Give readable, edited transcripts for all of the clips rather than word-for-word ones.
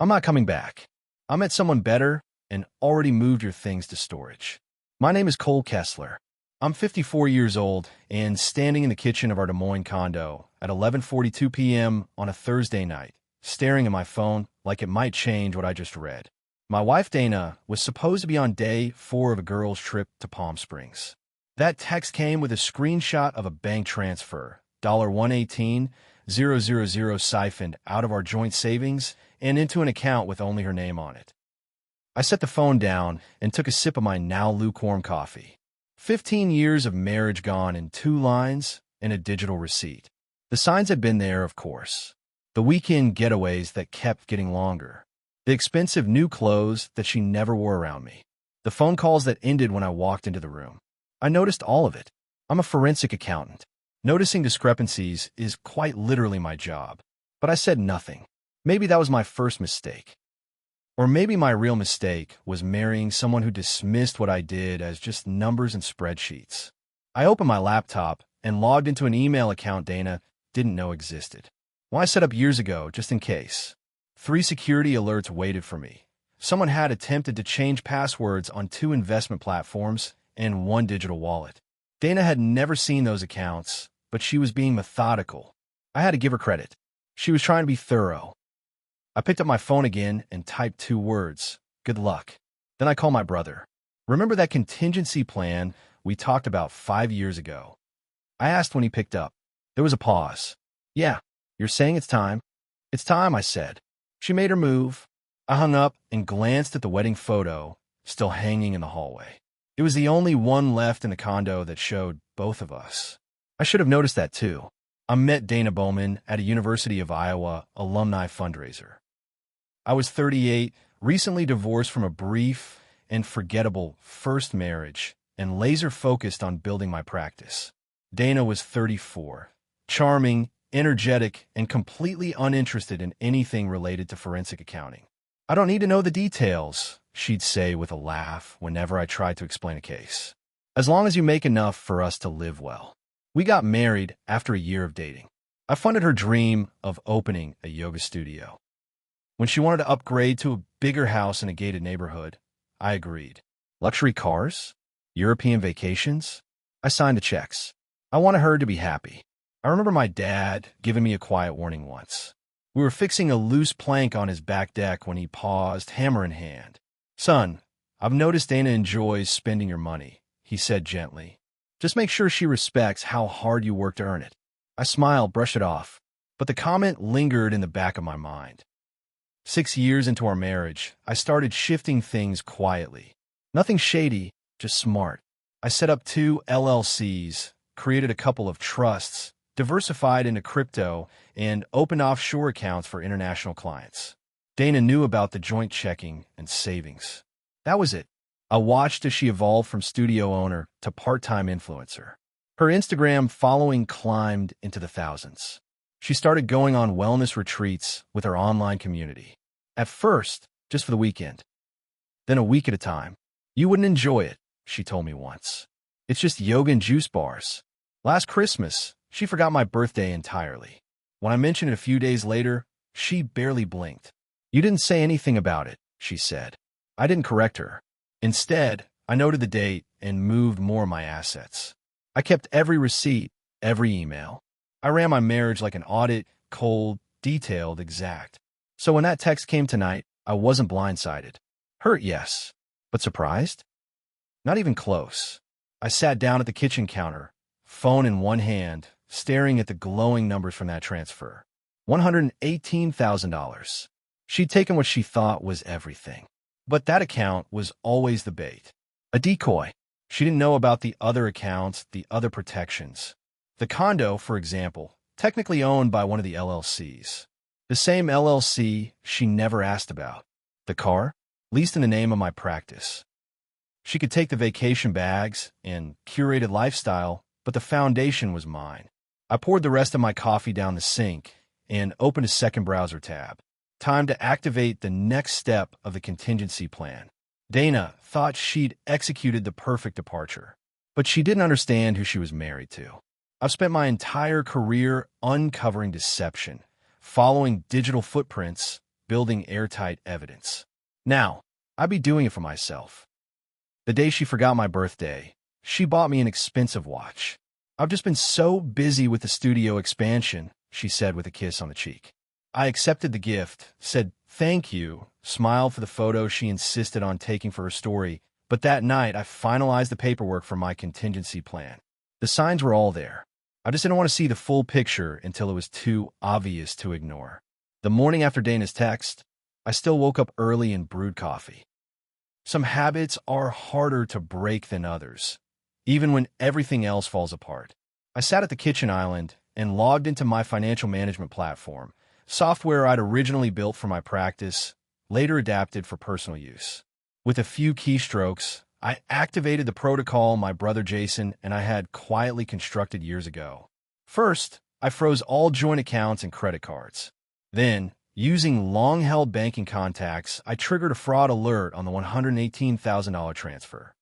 I'm not coming back. I met someone better and already moved your things to storage. My name is Cole Kessler. I'm 54 years old and standing in the kitchen of our Des Moines condo at 11:42 p.m. on a Thursday night, staring at my phone like it might change what I just read. My wife Dana was supposed to be on day 4 of a girls' trip to Palm Springs. That text came with a screenshot of a bank transfer, $118,000 siphoned out of our joint savings and into an account with only her name on it. I set the phone down and took a sip of my now lukewarm coffee. 15 years of marriage gone in 2 lines and a digital receipt. The signs had been there, of course. The weekend getaways that kept getting longer. The expensive new clothes that she never wore around me. The phone calls that ended when I walked into the room. I noticed all of it. I'm a forensic accountant. Noticing discrepancies is quite literally my job. But I said nothing. Maybe that was my first mistake. Or maybe my real mistake was marrying someone who dismissed what I did as just numbers and spreadsheets. I opened my laptop and logged into an email account Dana didn't know existed. One I set up years ago, just in case. 3 security alerts waited for me. Someone had attempted to change passwords on 2 investment platforms and 1 digital wallet. Dana had never seen those accounts, but she was being methodical. I had to give her credit. She was trying to be thorough. I picked up my phone again and typed 2 words, good luck. Then I called my brother. Remember that contingency plan we talked about 5 years ago? I asked when he picked up. There was a pause. Yeah, you're saying it's time? It's time, I said. She made her move. I hung up and glanced at the wedding photo still hanging in the hallway. It was the only one left in the condo that showed both of us. I should have noticed that too. I met Dana Bowman at a University of Iowa alumni fundraiser. I was 38, recently divorced from a brief and forgettable first marriage, and laser-focused on building my practice. Dana was 34, charming, energetic, and completely uninterested in anything related to forensic accounting. I don't need to know the details, she'd say with a laugh whenever I tried to explain a case. As long as you make enough for us to live well. We got married after a year of dating. I funded her dream of opening a yoga studio. When she wanted to upgrade to a bigger house in a gated neighborhood, I agreed. Luxury cars? European vacations? I signed the checks. I wanted her to be happy. I remember my dad giving me a quiet warning once. We were fixing a loose plank on his back deck when he paused, hammer in hand. Son, I've noticed Dana enjoys spending your money, he said gently. Just make sure she respects how hard you work to earn it. I smiled, brushed it off, but the comment lingered in the back of my mind. 6 years into our marriage, I started shifting things quietly. Nothing shady, just smart. I set up 2 LLCs, created a couple of trusts, diversified into crypto, and opened offshore accounts for international clients. Dana knew about the joint checking and savings. That was it. I watched as she evolved from studio owner to part-time influencer. Her Instagram following climbed into the thousands. She started going on wellness retreats with her online community. At first, just for the weekend. Then a week at a time. You wouldn't enjoy it, she told me once. It's just yoga and juice bars. Last Christmas, she forgot my birthday entirely. When I mentioned it a few days later, she barely blinked. You didn't say anything about it, she said. I didn't correct her. Instead, I noted the date and moved more of my assets. I kept every receipt, every email. I ran my marriage like an audit, cold, detailed, exact. So when that text came tonight, I wasn't blindsided. Hurt, yes. But surprised? Not even close. I sat down at the kitchen counter, phone in one hand, staring at the glowing numbers from that transfer. $118,000. She'd taken what she thought was everything. But that account was always the bait. A decoy. She didn't know about the other accounts, the other protections. The condo, for example, technically owned by one of the LLCs. The same LLC she never asked about. The car, leased in the name of my practice. She could take the vacation bags and curated lifestyle, but the foundation was mine. I poured the rest of my coffee down the sink and opened a second browser tab. Time to activate the next step of the contingency plan. Dana thought she'd executed the perfect departure, but she didn't understand who she was married to. I've spent my entire career uncovering deception, following digital footprints, building airtight evidence. Now, I'd be doing it for myself. The day she forgot my birthday, she bought me an expensive watch. I've just been so busy with the studio expansion, she said with a kiss on the cheek. I accepted the gift, said thank you, smiled for the photo she insisted on taking for her story, but that night I finalized the paperwork for my contingency plan. The signs were all there. I just didn't want to see the full picture until it was too obvious to ignore. The morning after Dana's text, I still woke up early and brewed coffee. Some habits are harder to break than others, even when everything else falls apart. I sat at the kitchen island and logged into my financial management platform, software I'd originally built for my practice, later adapted for personal use. With a few keystrokes, I activated the protocol my brother Jason and I had quietly constructed years ago. First, I froze all joint accounts and credit cards. Then, using long-held banking contacts, I triggered a fraud alert on the $118,000 transfer.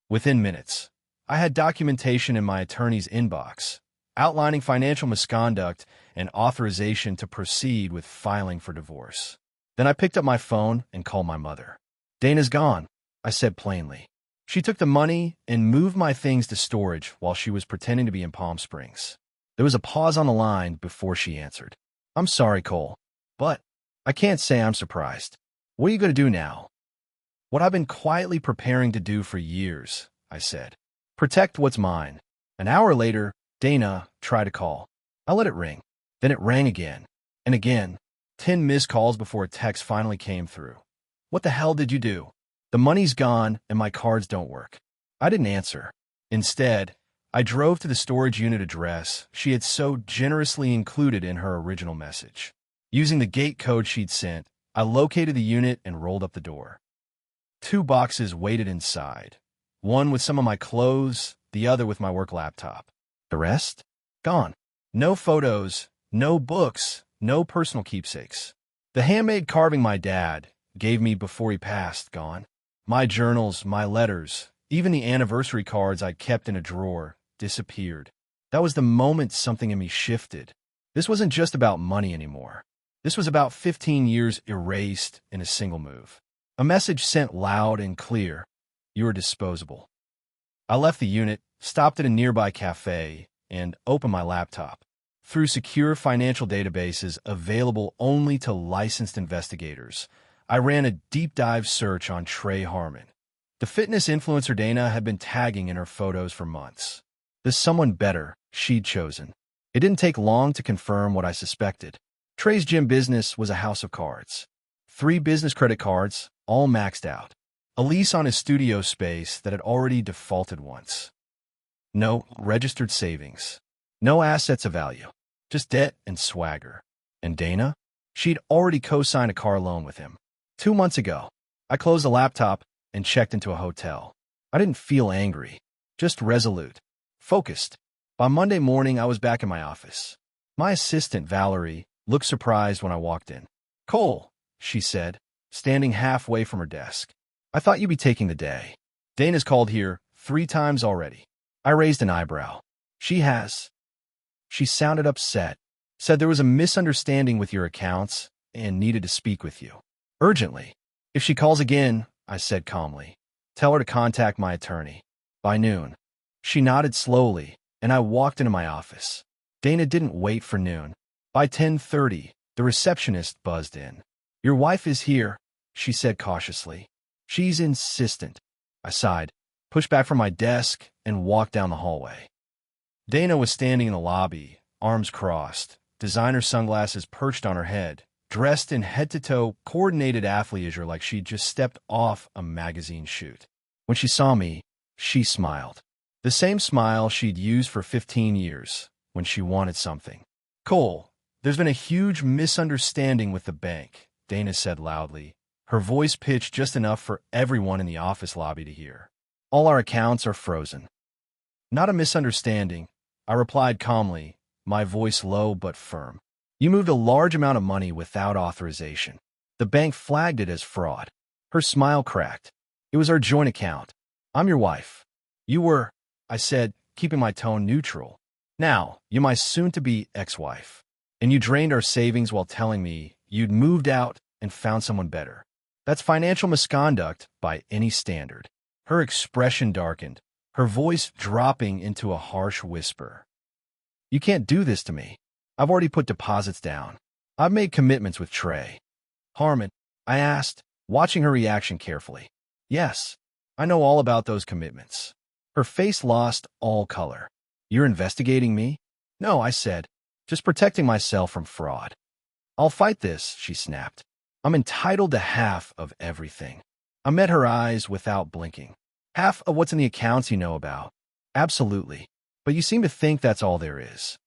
Within minutes, I had documentation in my attorney's inbox, outlining financial misconduct and authorization to proceed with filing for divorce. Then I picked up my phone and called my mother. "Dana's gone," I said plainly. She took the money and moved my things to storage while she was pretending to be in Palm Springs. There was a pause on the line before she answered. "I'm sorry, Cole, but I can't say I'm surprised. What are you going to do now?" "What I've been quietly preparing to do for years," I said. "Protect what's mine." An hour later, Dana tried to call. I let it ring. Then it rang again and again. 10 missed calls before a text finally came through. "What the hell did you do? The money's gone and my cards don't work." I didn't answer. Instead, I drove to the storage unit address she had so generously included in her original message. Using the gate code she'd sent, I located the unit and rolled up the door. 2 boxes waited inside, one with some of my clothes, the other with my work laptop. The rest? Gone. No photos, no books, no personal keepsakes. The handmade carving my dad gave me before he passed, gone. My journals, my letters, even the anniversary cards I'd kept in a drawer, disappeared. That was the moment something in me shifted. This wasn't just about money anymore. This was about 15 years erased in a single move. A message sent loud and clear: "You are disposable." I left the unit, stopped at a nearby cafe, and opened my laptop. Through secure financial databases available only to licensed investigators, I ran a deep dive search on Trey Harmon. The fitness influencer Dana had been tagging in her photos for months. There's someone better she'd chosen. It didn't take long to confirm what I suspected. Trey's gym business was a house of cards. 3 business credit cards, all maxed out. A lease on his studio space that had already defaulted once. No registered savings. No assets of value. Just debt and swagger. And Dana? She'd already co-signed a car loan with him. 2 months ago, I closed the laptop and checked into a hotel. I didn't feel angry, just resolute, focused. By Monday morning, I was back in my office. My assistant, Valerie, looked surprised when I walked in. "Cole," she said, standing halfway from her desk. "I thought you'd be taking the day. Dana's called here 3 times already." I raised an eyebrow. "She has." She sounded upset, said there was a misunderstanding with your accounts and needed to speak with you. Urgently. "If she calls again," I said calmly, "tell her to contact my attorney." By noon. She nodded slowly, and I walked into my office. Dana didn't wait for noon. By 10:30, the receptionist buzzed in. "Your wife is here," she said cautiously. "She's insistent." I sighed, pushed back from my desk, and walked down the hallway. Dana was standing in the lobby, arms crossed, designer sunglasses perched on her head, dressed in head-to-toe coordinated athleisure like she'd just stepped off a magazine shoot. When she saw me, she smiled. The same smile she'd used for 15 years, when she wanted something. "Cole, there's been a huge misunderstanding with the bank," Dana said loudly, her voice pitched just enough for everyone in the office lobby to hear. "All our accounts are frozen." "Not a misunderstanding," I replied calmly, my voice low but firm. "You moved a large amount of money without authorization. The bank flagged it as fraud." Her smile cracked. "It was our joint account. I'm your wife. You were," I said, keeping my tone neutral. "Now, you're my soon-to-be ex-wife. And you drained our savings while telling me you'd moved out and found someone better. That's financial misconduct by any standard. Her expression darkened, her voice dropping into a harsh whisper. You can't do this to me. I've already put deposits down. I've made commitments with Trey. Harmon, I asked, watching her reaction carefully. Yes, I know all about those commitments. Her face lost all color. You're investigating me? No, I said, just protecting myself from fraud. I'll fight this, she snapped. I'm entitled to half of everything. I met her eyes without blinking. Half of what's in the accounts you know about. Absolutely. But you seem to think that's all there is.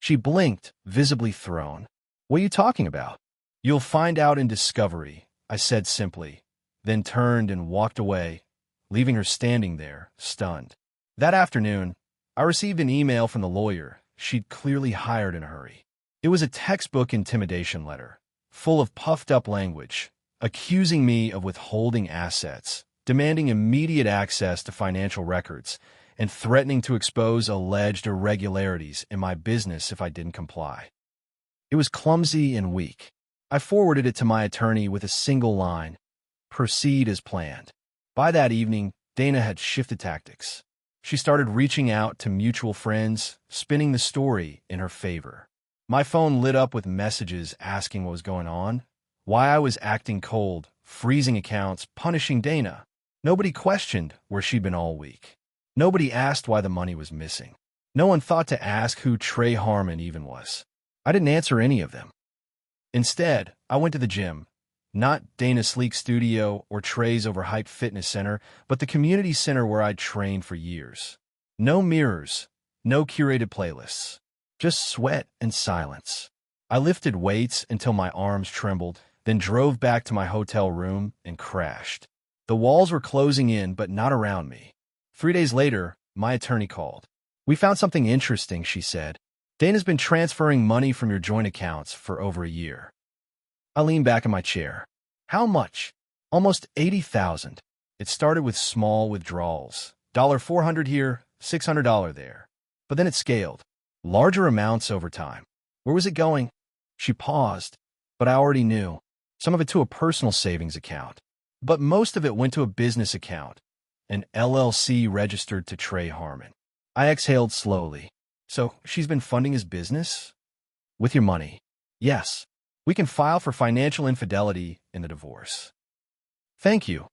She blinked, visibly thrown. What are you talking about? You'll find out in discovery, I said simply, then turned and walked away, leaving her standing there, stunned. That afternoon, I received an email from the lawyer she'd clearly hired in a hurry. It was a textbook intimidation letter, full of puffed-up language, accusing me of withholding assets, demanding immediate access to financial records, and threatening to expose alleged irregularities in my business if I didn't comply. It was clumsy and weak. I forwarded it to my attorney with a single line, proceed as planned. By that evening, Dana had shifted tactics. She started reaching out to mutual friends, spinning the story in her favor. My phone lit up with messages asking what was going on, why I was acting cold, freezing accounts, punishing Dana. Nobody questioned where she'd been all week. Nobody asked why the money was missing. No one thought to ask who Trey Harmon even was. I didn't answer any of them. Instead, I went to the gym, not Dana's sleek studio or Trey's overhyped fitness center, but the community center where I'd trained for years. No mirrors, no curated playlists, just sweat and silence. I lifted weights until my arms trembled, then drove back to my hotel room and crashed. The walls were closing in, but not around me. 3 days later, my attorney called. We found something interesting, she said. Dana's been transferring money from your joint accounts for over a year. I leaned back in my chair. How much? Almost $80,000. It started with small withdrawals. $400 here, $600 there. But then it scaled. Larger amounts over time. Where was it going? She paused, but I already knew. Some of it to a personal savings account. But most of it went to a business account, an LLC registered to Trey Harmon. I exhaled slowly. So she's been funding his business? With your money. Yes. We can file for financial infidelity in the divorce. Thank you,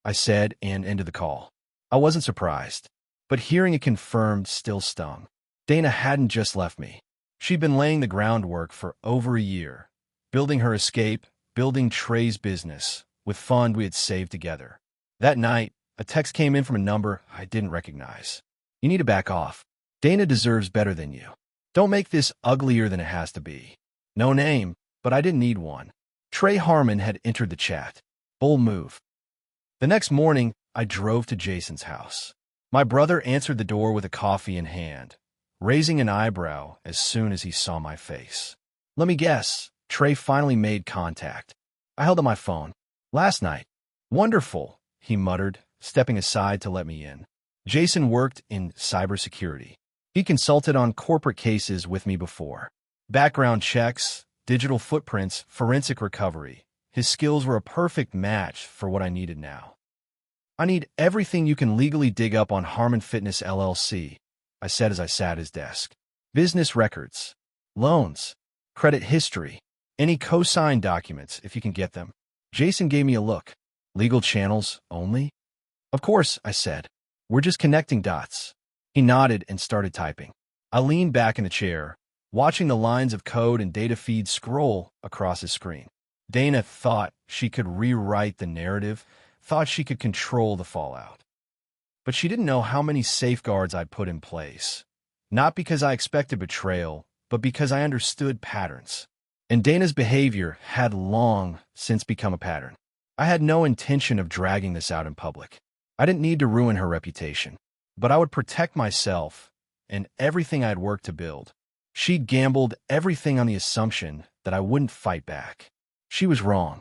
I said and ended the call. I wasn't surprised, but hearing it confirmed still stung. Dana hadn't just left me. She'd been laying the groundwork for over a year, building her escape, building Trey's business, with funds we had saved together. That night, a text came in from a number I didn't recognize. You need to back off. Dana deserves better than you. Don't make this uglier than it has to be. No name, but I didn't need one. Trey Harmon had entered the chat. Bold move. The next morning, I drove to Jason's house. My brother answered the door with a coffee in hand, raising an eyebrow as soon as he saw my face. Let me guess, Trey finally made contact. I held up my phone. Last night. Wonderful, he muttered, stepping aside to let me in. Jason worked in cybersecurity. He consulted on corporate cases with me before. Background checks, digital footprints, forensic recovery. His skills were a perfect match for what I needed now. I need everything you can legally dig up on Harmon Fitness LLC, I said as I sat at his desk. Business records, loans, credit history, any co-signed documents if you can get them. Jason gave me a look. Legal channels only? Of course, I said. We're just connecting dots. He nodded and started typing. I leaned back in the chair, watching the lines of code and data feeds scroll across his screen. Dana thought she could rewrite the narrative, thought she could control the fallout. But she didn't know how many safeguards I'd put in place. Not because I expected betrayal, but because I understood patterns. And Dana's behavior had long since become a pattern. I had no intention of dragging this out in public. I didn't need to ruin her reputation. But I would protect myself and everything I'd worked to build. She'd gambled everything on the assumption that I wouldn't fight back. She was wrong.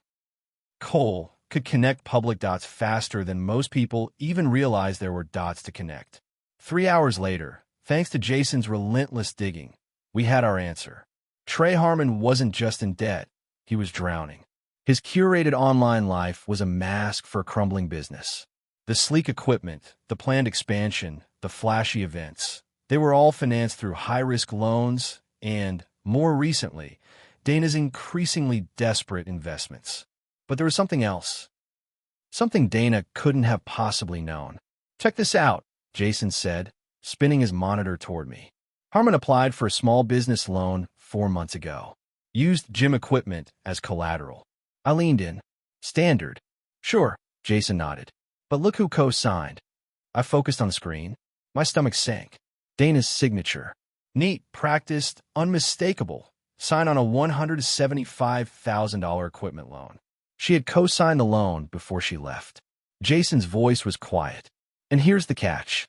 Cole could connect public dots faster than most people even realized there were dots to connect. 3 hours later, thanks to Jason's relentless digging, we had our answer. Trey Harmon wasn't just in debt, he was drowning. His curated online life was a mask for a crumbling business. The sleek equipment, the planned expansion, the flashy events, they were all financed through high-risk loans and, more recently, Dana's increasingly desperate investments. But there was something else. Something Dana couldn't have possibly known. "Check this out," Jason said, spinning his monitor toward me. Harmon applied for a small business loan 4 months ago. Used gym equipment as collateral. I leaned in. "Standard." "Sure," Jason nodded. "But look who co-signed." I focused on the screen. My stomach sank. Dana's signature. Neat, practiced, unmistakable. Signed on a $175,000 equipment loan. She had co-signed the loan before she left. Jason's voice was quiet. "And here's the catch.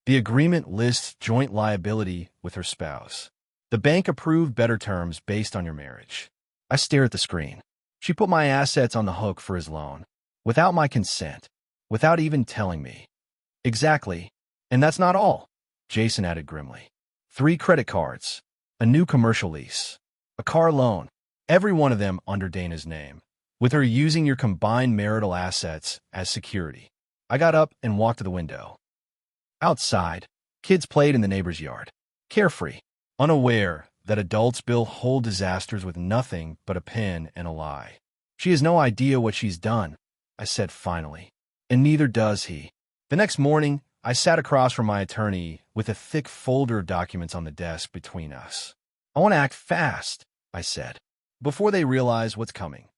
The agreement lists joint liability with her spouse. The bank approved better terms based on your marriage." I stared at the screen. She put my assets on the hook for his loan. Without my consent. Without even telling me. "Exactly. And that's not all," Jason added grimly. 3 credit cards. A new commercial lease. A car loan. Every one of them under Dana's name. With her using your combined marital assets as security. I got up and walked to the window. Outside, kids played in the neighbor's yard. Carefree. Unaware that adults build whole disasters with nothing but a pen and a lie. "She has no idea what she's done," I said finally. "And neither does he." The next morning, I sat across from my attorney with a thick folder of documents on the desk between us. "I want to act fast," I said, "before they realize what's coming."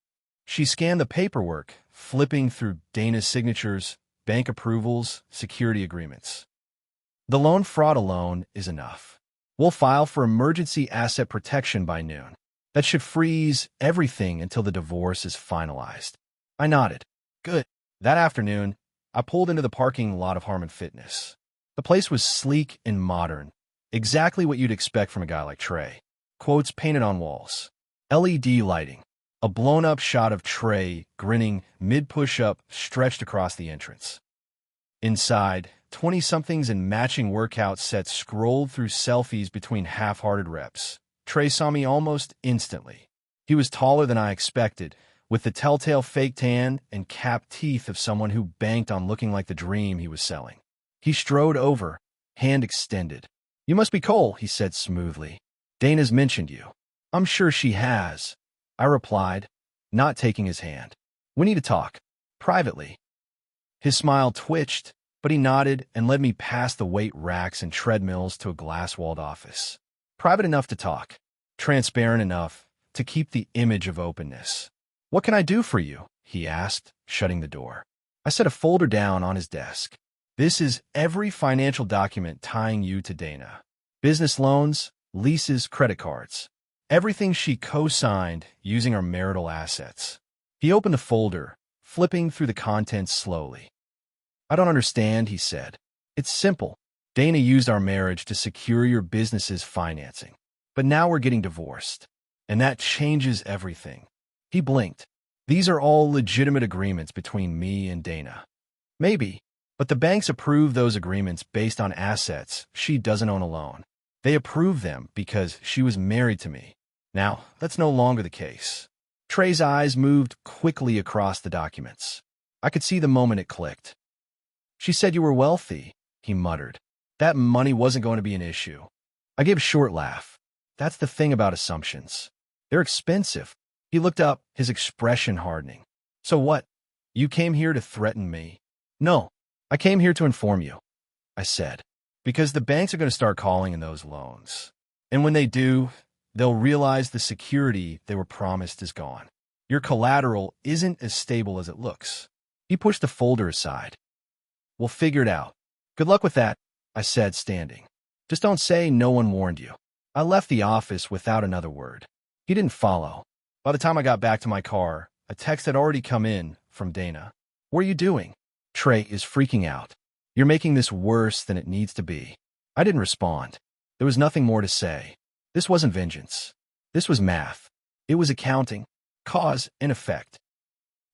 She scanned the paperwork, flipping through Dana's signatures, bank approvals, security agreements. "The loan fraud alone is enough. We'll file for emergency asset protection by noon. That should freeze everything until the divorce is finalized." I nodded. "Good." That afternoon, I pulled into the parking lot of Harmon Fitness. The place was sleek and modern, exactly what you'd expect from a guy like Trey. Quotes painted on walls. LED lighting. A blown-up shot of Trey, grinning, mid-push-up, stretched across the entrance. Inside, 20-somethings in matching workout sets scrolled through selfies between half-hearted reps. Trey saw me almost instantly. He was taller than I expected, with the telltale fake tan and capped teeth of someone who banked on looking like the dream he was selling. He strode over, hand extended. "You must be Cole," he said smoothly. "Dana's mentioned you." "I'm sure she has," I replied, not taking his hand. "We need to talk. Privately." His smile twitched, but he nodded and led me past the weight racks and treadmills to a glass-walled office. Private enough to talk. Transparent enough to keep the image of openness. "What can I do for you?" he asked, shutting the door. I set a folder down on his desk. "This is every financial document tying you to Dana. Business loans, leases, credit cards. Everything she co-signed using our marital assets." He opened the folder, flipping through the contents slowly. "I don't understand," he said. "It's simple. Dana used our marriage to secure your business's financing. But now we're getting divorced. And that changes everything." He blinked. "These are all legitimate agreements between me and Dana." "Maybe, but the banks approve those agreements based on assets she doesn't own alone. They approve them because she was married to me. Now, that's no longer the case." Trey's eyes moved quickly across the documents. I could see the moment it clicked. "She said you were wealthy," he muttered. "That money wasn't going to be an issue." I gave a short laugh. That's the thing about assumptions. They're expensive. He looked up, his expression hardening. "So what? You came here to threaten me?" "No, I came here to inform you," I said. "Because the banks are going to start calling in those loans. And when they do, they'll realize the security they were promised is gone. Your collateral isn't as stable as it looks." He pushed the folder aside. "We'll figure it out. Good luck with that," I said, standing. "Just don't say no one warned you." I left the office without another word. He didn't follow. By the time I got back to my car, a text had already come in from Dana. "What are you doing?" "Trey is freaking out. You're making this worse than it needs to be." I didn't respond. There was nothing more to say. This wasn't vengeance. This was math. It was accounting. Cause and effect.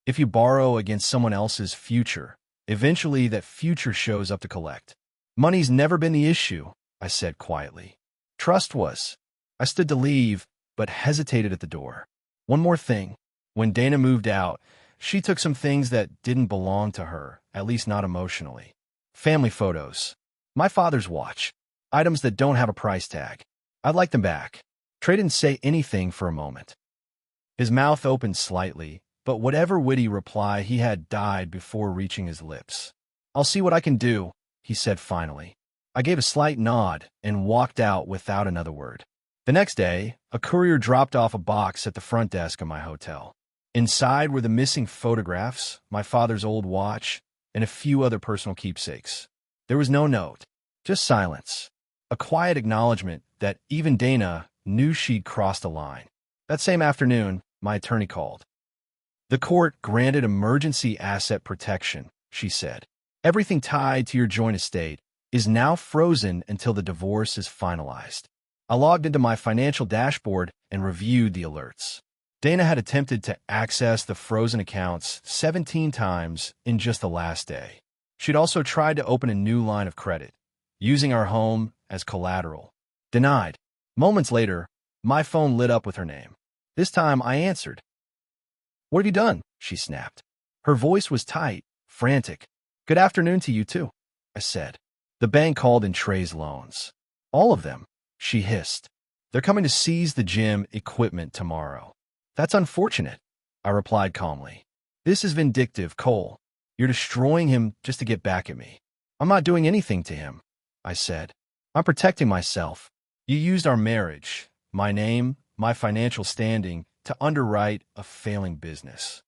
If you borrow against someone else's future, eventually that future shows up to collect. "Money's never been the issue," I said quietly. "Trust was." I stood to leave, but hesitated at the door. "One more thing. When Dana moved out, she took some things that didn't belong to her, at least not emotionally. Family photos. My father's watch. Items that don't have a price tag. I'd like them back. Trey didn't say anything for a moment. His mouth opened slightly, but whatever witty reply he had died before reaching his lips. I'll see what I can do, he said finally. I gave a slight nod and walked out without another word. The next day, a courier dropped off a box at the front desk of my hotel. Inside were the missing photographs, my father's old watch, and a few other personal keepsakes. There was no note, just silence. A quiet acknowledgement that even Dana knew she'd crossed a line. That same afternoon, my attorney called. The court granted emergency asset protection, she said. Everything tied to your joint estate is now frozen until the divorce is finalized. I logged into my financial dashboard and reviewed the alerts. Dana had attempted to access the frozen accounts 17 times in just the last day. She'd also tried to open a new line of credit, using our home as collateral. Denied. Moments later, my phone lit up with her name. This time I answered. What have you done? She snapped. Her voice was tight, frantic. Good afternoon to you too, I said. The bank called in Trey's loans. All of them, she hissed. They're coming to seize the gym equipment tomorrow. That's unfortunate, I replied calmly. This is vindictive, Cole. You're destroying him just to get back at me. I'm not doing anything to him, I said. I'm protecting myself. You used our marriage, my name, my financial standing, to underwrite a failing business.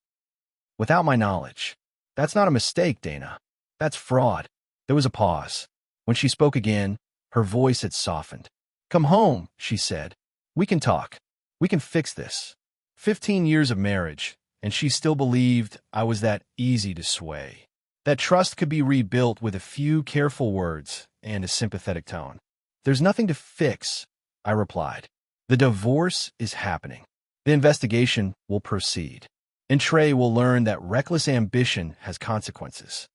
Without my knowledge. That's not a mistake, Dana. That's fraud. There was a pause. When she spoke again, her voice had softened. Come home, she said. We can talk. We can fix this. 15 years of marriage, and she still believed I was that easy to sway. That trust could be rebuilt with a few careful words and a sympathetic tone. There's nothing to fix, I replied. The divorce is happening. The investigation will proceed. And Trey will learn that reckless ambition has consequences.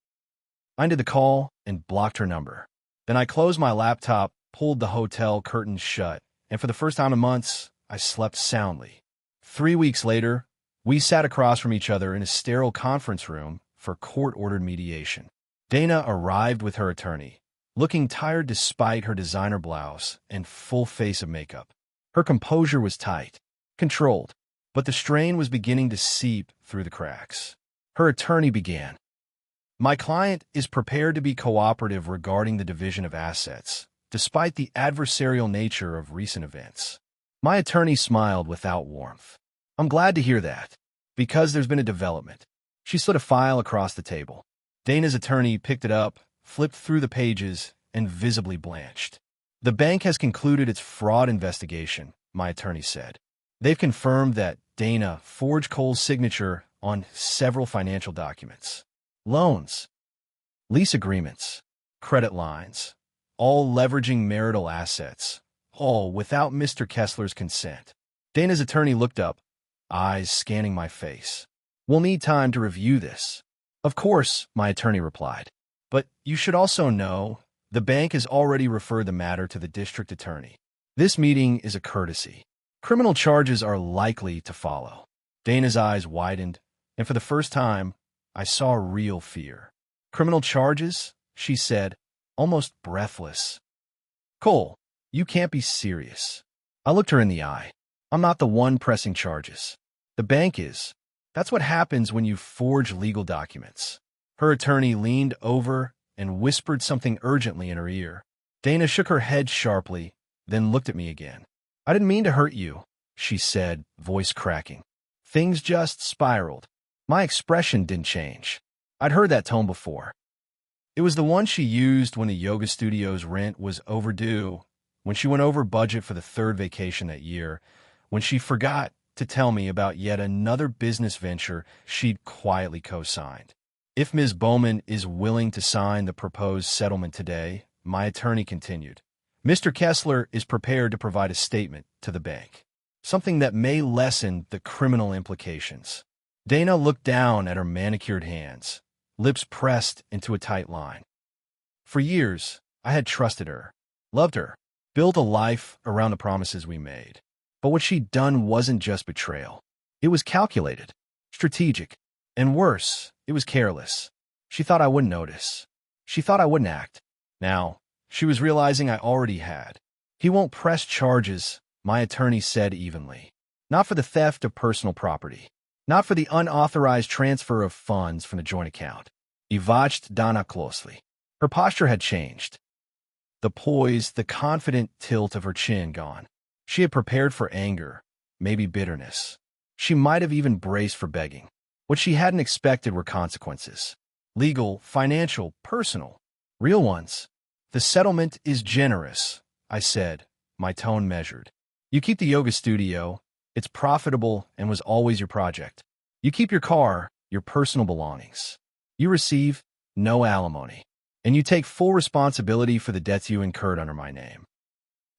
I ended the call and blocked her number. Then I closed my laptop, pulled the hotel curtains shut, and for the first time in months, I slept soundly. 3 weeks later, we sat across from each other in a sterile conference room for court-ordered mediation. Dana arrived with her attorney, looking tired despite her designer blouse and full face of makeup. Her composure was tight, controlled, but the strain was beginning to seep through the cracks. Her attorney began. My client is prepared to be cooperative regarding the division of assets, despite the adversarial nature of recent events. My attorney smiled without warmth. I'm glad to hear that, because there's been a development. She slid a file across the table. Dana's attorney picked it up, flipped through the pages, and visibly blanched. The bank has concluded its fraud investigation, my attorney said. They've confirmed that Dana forged Cole's signature on several financial documents. Loans, lease agreements, credit lines, all leveraging marital assets, all without Mr. Kessler's consent. Dana's attorney looked up, eyes scanning my face. We'll need time to review this. Of course, my attorney replied. But you should also know, the bank has already referred the matter to the district attorney. This meeting is a courtesy. Criminal charges are likely to follow. Dana's eyes widened, and for the first time, I saw real fear. Criminal charges? She said, almost breathless. Cole, you can't be serious. I looked her in the eye. I'm not the one pressing charges. The bank is. That's what happens when you forge legal documents. Her attorney leaned over and whispered something urgently in her ear. Dana shook her head sharply, then looked at me again. I didn't mean to hurt you, she said, voice cracking. Things just spiraled. My expression didn't change. I'd heard that tone before. It was the one she used when the yoga studio's rent was overdue, when she went over budget for the third vacation that year, when she forgot to tell me about yet another business venture she'd quietly co-signed. If Ms. Bowman is willing to sign the proposed settlement today, my attorney continued, Mr. Kessler is prepared to provide a statement to the bank, something that may lessen the criminal implications. Dana looked down at her manicured hands, lips pressed into a tight line. For years, I had trusted her, loved her, built a life around the promises we made. But what she'd done wasn't just betrayal. It was calculated. strategic. And worse, it was careless. She thought I wouldn't notice. She thought I wouldn't act. Now, she was realizing I already had. He won't press charges, my attorney said evenly. Not for the theft of personal property. Not for the unauthorized transfer of funds from the joint account. He watched Donna closely. Her posture had changed. The poise, the confident tilt of her chin gone. She had prepared for anger, maybe bitterness. She might have even braced for begging. What she hadn't expected were consequences. Legal, financial, personal. Real ones. The settlement is generous, I said, my tone measured. You keep the yoga studio. It's profitable and was always your project. You keep your car, your personal belongings. You receive no alimony. And you take full responsibility for the debts you incurred under my name.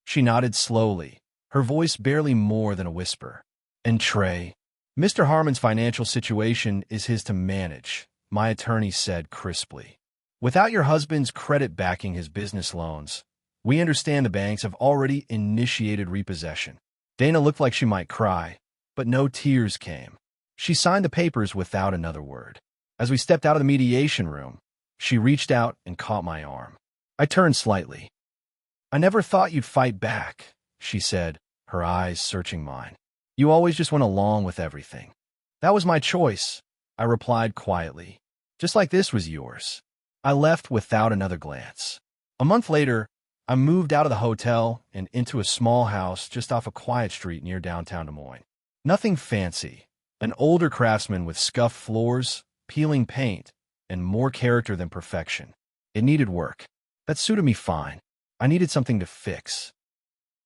She nodded slowly, her voice barely more than a whisper. And Trey, Mr. Harmon's financial situation is his to manage, my attorney said crisply. Without your husband's credit backing his business loans, we understand the banks have already initiated repossession. Dana looked like she might cry, but no tears came. She signed the papers without another word. As we stepped out of the mediation room, she reached out and caught my arm. I turned slightly. I never thought you'd fight back, she said, her eyes searching mine. You always just went along with everything. That was my choice, I replied quietly. Just like this was yours. I left without another glance. A month later, I moved out of the hotel and into a small house just off a quiet street near downtown Des Moines. Nothing fancy. An older craftsman with scuffed floors, peeling paint, and more character than perfection. It needed work. That suited me fine. I needed something to fix.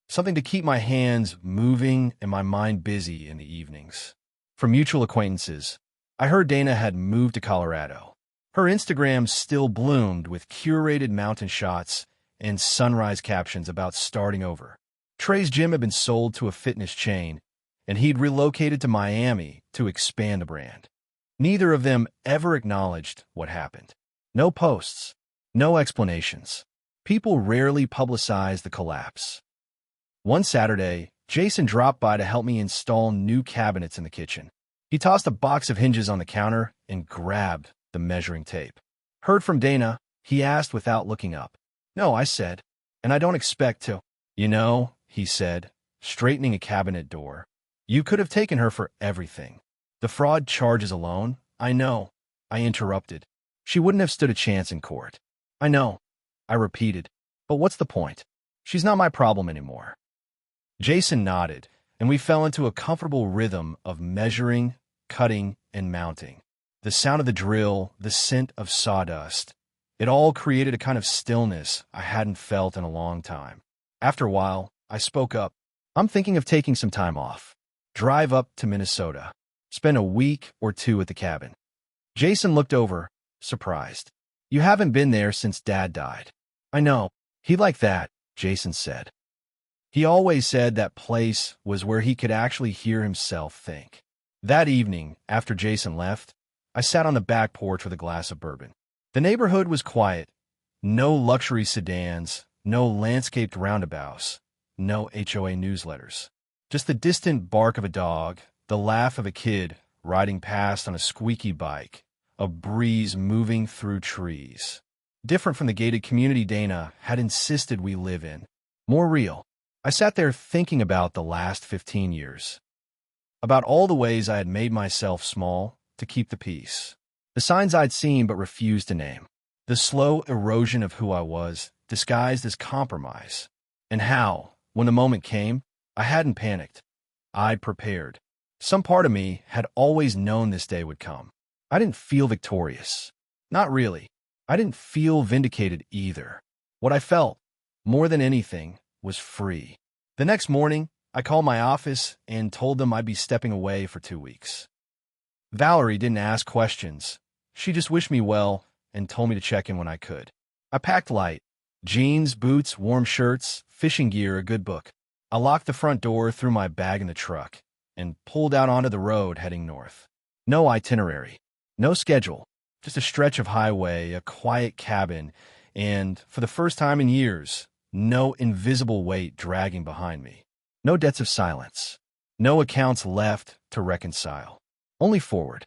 Something to keep my hands moving and my mind busy in the evenings. From mutual acquaintances, I heard Dana had moved to Colorado. Her Instagram still bloomed with curated mountain shots and sunrise captions about starting over. Trey's gym had been sold to a fitness chain, and he'd relocated to Miami to expand the brand. Neither of them ever acknowledged what happened. No posts, no explanations. People rarely publicize the collapse. One Saturday, Jason dropped by to help me install new cabinets in the kitchen. He tossed a box of hinges on the counter and grabbed the measuring tape. Heard from Dana, he asked without looking up. No, I said, and I don't expect to. You know, he said, straightening a cabinet door. You could have taken her for everything. The fraud charges alone, I know, I interrupted. She wouldn't have stood a chance in court. I know, I repeated. But what's the point? She's not my problem anymore. Jason nodded, and we fell into a comfortable rhythm of measuring, cutting, and mounting. The sound of the drill, the scent of sawdust, it all created a kind of stillness I hadn't felt in a long time. After a while, I spoke up. I'm thinking of taking some time off. Drive up to Minnesota. Spend a week or two at the cabin. Jason looked over, surprised. You haven't been there since Dad died. I know. He liked that, Jason said. He always said that place was where he could actually hear himself think. That evening, after Jason left, I sat on the back porch with a glass of bourbon. The neighborhood was quiet. No luxury sedans, no landscaped roundabouts, no HOA newsletters. Just the distant bark of a dog, the laugh of a kid riding past on a squeaky bike, a breeze moving through trees. Different from the gated community Dana had insisted we live in. More real. I sat there thinking about the last 15 years. About all the ways I had made myself small to keep the peace. The signs I'd seen but refused to name. The slow erosion of who I was, disguised as compromise. And how, when the moment came, I hadn't panicked. I'd prepared. Some part of me had always known this day would come. I didn't feel victorious. Not really. I didn't feel vindicated either. What I felt, more than anything, was free. The next morning, I called my office and told them I'd be stepping away for 2 weeks. Valerie didn't ask questions. She just wished me well and told me to check in when I could. I packed light. Jeans, boots, warm shirts, fishing gear, a good book. I locked the front door, threw my bag in the truck, and pulled out onto the road heading north. No itinerary. No schedule. Just a stretch of highway, a quiet cabin, and, for the first time in years, no invisible weight dragging behind me. No debts of silence. No accounts left to reconcile. Only forward.